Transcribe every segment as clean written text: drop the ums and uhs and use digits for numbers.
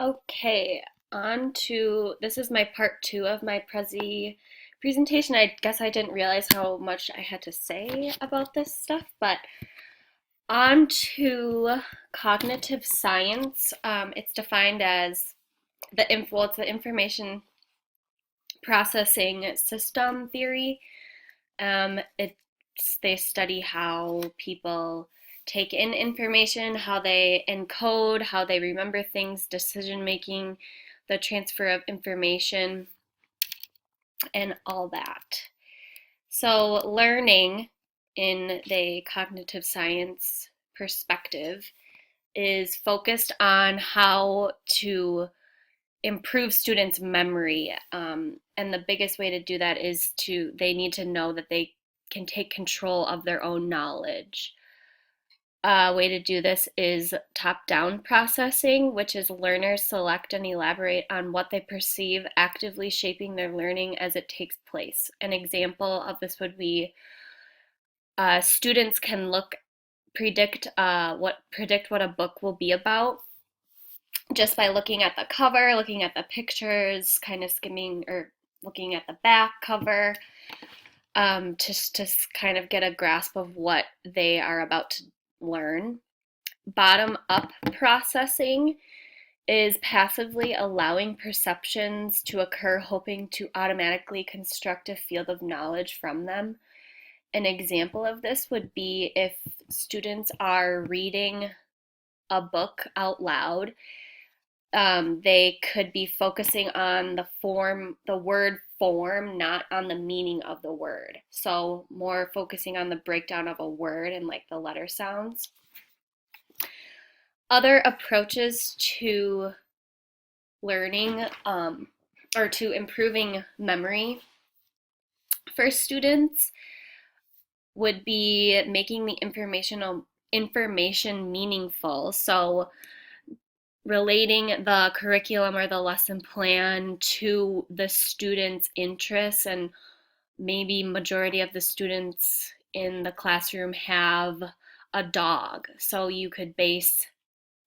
Okay, this is my part two of my Prezi presentation. I guess I didn't realize how much I had to say about this stuff, but on to cognitive science. It's defined as it's the information processing system theory. They study how people take in information, how they encode, how they remember things, decision making, the transfer of information, and all that. So, learning in the cognitive science perspective is focused on how to improve students' memory. And the biggest way to do that is they need to know that they can take control of their own knowledge. A way to do this is top-down processing, which is learners select and elaborate on what they perceive, actively shaping their learning as it takes place. An example of this would be students can predict what a book will be about just by looking at the cover, looking at the pictures, kind of skimming or looking at the back cover, to kind of get a grasp of what they are about to learn. Bottom up processing is passively allowing perceptions to occur, hoping to automatically construct a field of knowledge from them. An example of this would be if students are reading a book out loud. They could be focusing on the word form, not on the meaning of the word. So more focusing on the breakdown of a word and like the letter sounds. Other approaches to learning or to improving memory for students would be making the information meaningful. So relating the curriculum or the lesson plan to the students' interests, and maybe majority of the students in the classroom have a dog, so you could base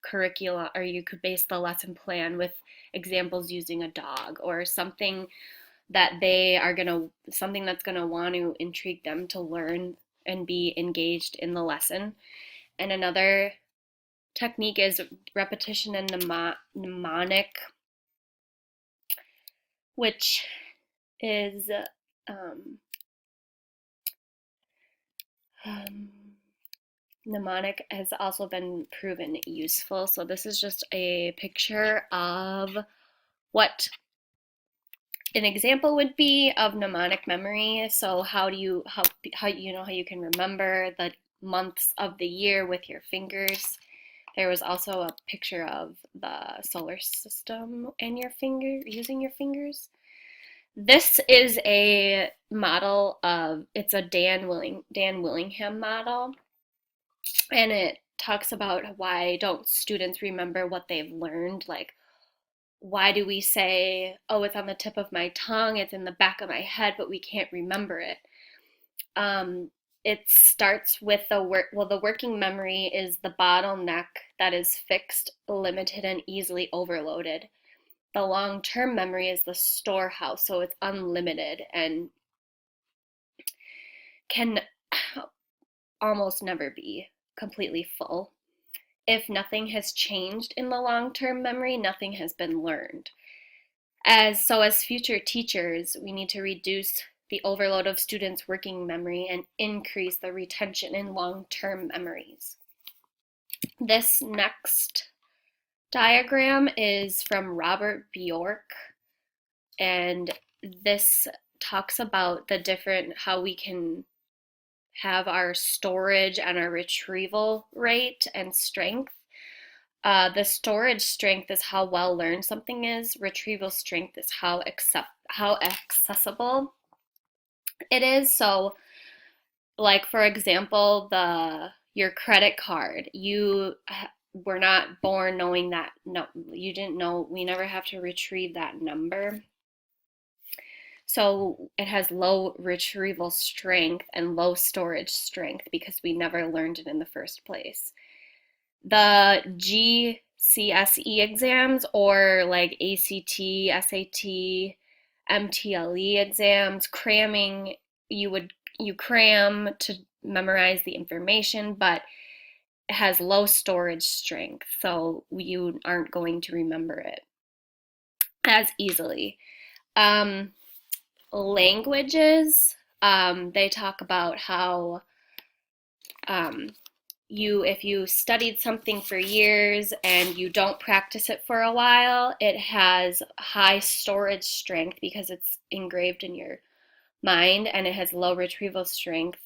curricula or you could base the lesson plan with examples using a dog or something something that's going to want to intrigue them to learn and be engaged in the lesson. And another technique is repetition and mnemonic, which is um, um, mnemonic has also been proven useful. So this is just a picture of what an example would be of mnemonic memory. So how you can remember the months of the year with your fingers. There was also a picture of the solar system and using your fingers. This is a model it's a Dan Willingham model, and it talks about why don't students remember what they've learned. Like, why do we say, oh, it's on the tip of my tongue, it's in the back of my head, but we can't remember it? Um, it starts with the working memory is the bottleneck that is fixed, limited, and easily overloaded. The long-term memory is the storehouse, so it's unlimited and can almost never be completely full. If nothing has changed in the long-term memory, nothing has been learned. As future teachers, we need to reduce the overload of students' working memory and increase the retention in long-term memories. This next diagram is from Robert Bjork, and this talks about how we can have our storage and our retrieval rate and strength. The storage strength is how well learned something is. Retrieval strength is how accessible it is. So, like for example, the your credit card. You were not born knowing that. No, you didn't know. We never have to retrieve that number. So it has low retrieval strength and low storage strength because we never learned it in the first place. The G CSE exams or like ACT, SAT, MTLE exams, cramming, you cram to memorize the information, but it has low storage strength, so you aren't going to remember it as easily. Um, Languages, they talk about how um, if you studied something for years and you don't practice it for a while, it has high storage strength because it's engraved in your mind, and it has low retrieval strength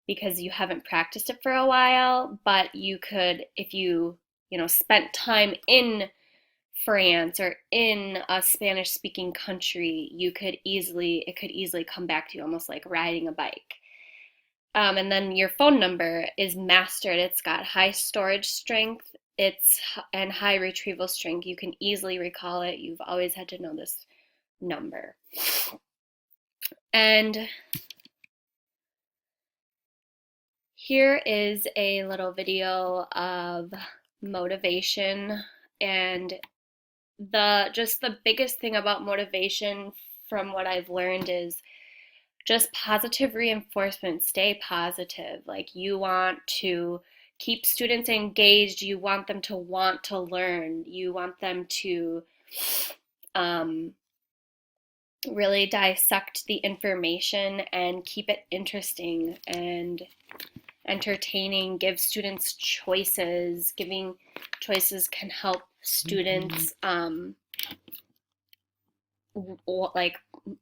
because you haven't practiced it for a while. But you could, if you spent time in France or in a Spanish speaking country, it could easily come back to you, almost like riding a bike. And then your phone number is mastered. It's got high storage strength, and high retrieval strength. You can easily recall it. You've always had to know this number. And here is a little video of motivation, and the biggest thing about motivation from what I've learned is just positive reinforcement. Stay positive. Like, you want to keep students engaged, you want them to want to learn, you want them to um, really dissect the information and keep it interesting and entertaining. Give students choices. Giving choices can help students like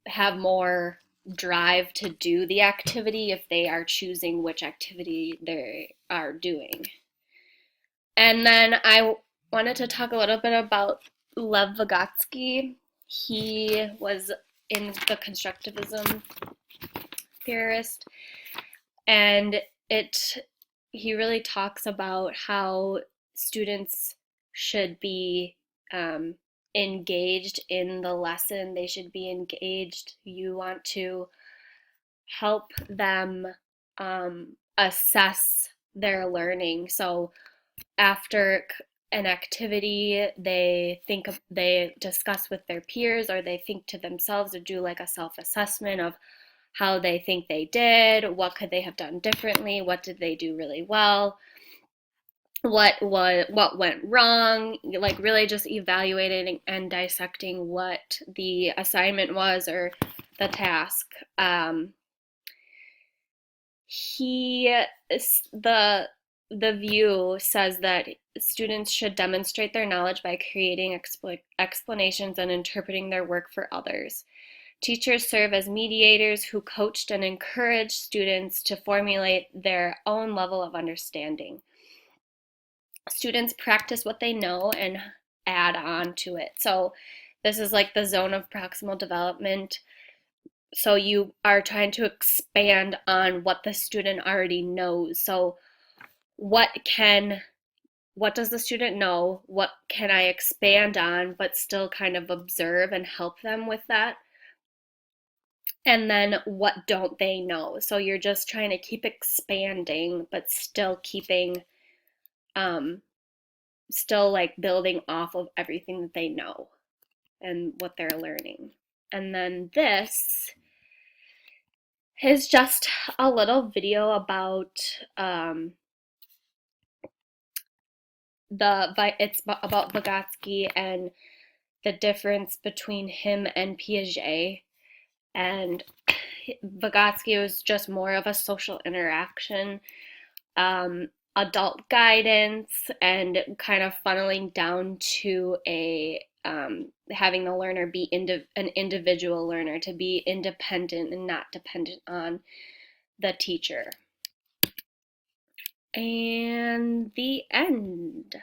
have more drive to do the activity if they are choosing which activity they are doing. And then I wanted to talk a little bit about Lev Vygotsky. He was in the constructivism theorist, and he really talks about how students should be engaged in the lesson. They should be engaged. You want to help them assess their learning. So after an activity, they discuss with their peers, or they think to themselves, or do like a self-assessment of how they think they did, what could they have done differently, what did they do really well, what went wrong, like really just evaluating and dissecting what the assignment was or the task. The View says that students should demonstrate their knowledge by creating explanations and interpreting their work for others. Teachers serve as mediators who coached and encouraged students to formulate their own level of understanding. Students practice what they know and add on to it. So this is like the zone of proximal development. So you are trying to expand on what the student already knows. So what does the student know? What can I expand on, but still kind of observe and help them with that? And then what don't they know? So you're just trying to keep expanding, but still keeping, still like building off of everything that they know and what they're learning. And then this is just a little video about it's about Vygotsky and the difference between him and Piaget. And Vygotsky was just more of a social interaction, adult guidance, and kind of funneling down to having the learner be an individual learner, to be independent and not dependent on the teacher. And the end.